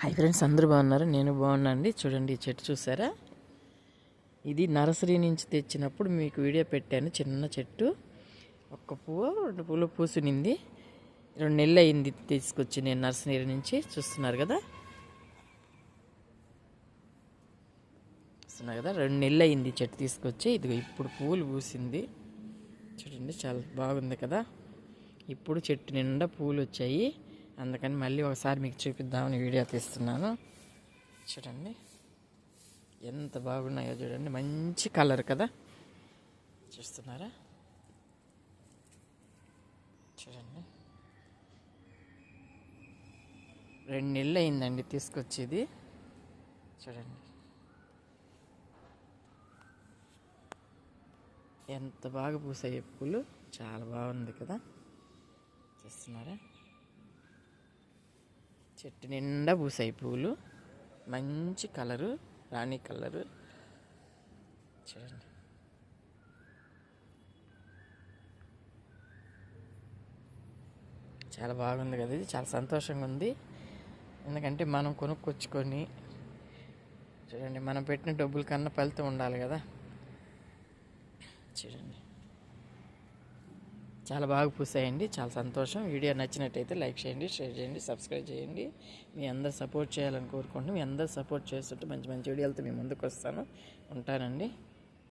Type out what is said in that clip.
Hi friends, అందరూ బాగున్నారు? నేను బాగున్నా అండి. చూడండి, ఈ చెట్టు చూసారా? ఇది నర్సరీ నుంచి తెచ్చినప్పుడు మీకు వీడియో పెట్టాను. చిన్న చెట్టు, ఒక్క పువ్వు 2 పూలు పూసునింది. 2 నెలలు అయింది తీసుకొచ్చి నేను నర్సరీ నుంచి. చూస్తున్నారు కదా 2 నెలలు అయింది చెట్టు తీసుకొచ్చి. ఇదిగో ఇప్పుడు పువ్వులు పూసింది. చూడండి, చాలా బాగుంది కదా. ఇప్పుడు చెట్టు నిండా పూలు వచ్చాయి. అందుకని మళ్ళీ ఒకసారి మీకు చూపిద్దామని వీడియో తీస్తున్నాను. చూడండి ఎంత బాగున్నాయో. చూడండి, మంచి కలర్ కదా. చూస్తున్నారా? చూడండి, 2 నెలలు అయిందండి తీసుకొచ్చేది. చూడండి ఎంత బాగా పూసాయి పూలు. చాలా బాగుంది కదా. చూస్తున్నారా? చెట్టు నిండా పూసాయి పూలు. మంచి కలరు, రాణి కలరు. చూడండి, చాలా బాగుంది కదా. ఇది చాలా సంతోషంగా ఉంది. ఎందుకంటే మనం కొనుక్కొచ్చుకొని, చూడండి, మనం పెట్టిన డబ్బుల కన్నా ఫలితం ఉండాలి కదా. చూడండి, చాలా బాగా పూసాయండి. చాలా సంతోషం. వీడియో నచ్చినట్టయితే లైక్ చేయండి, షేర్ చేయండి, సబ్స్క్రైబ్ చేయండి. మీ అందరు సపోర్ట్ చేయాలని కోరుకుంటున్నాను. మీ అందరు సపోర్ట్ చేస్తుంటే మంచి మంచి వీడియోలతో మీ ముందుకు వస్తాను. ఉంటానండి.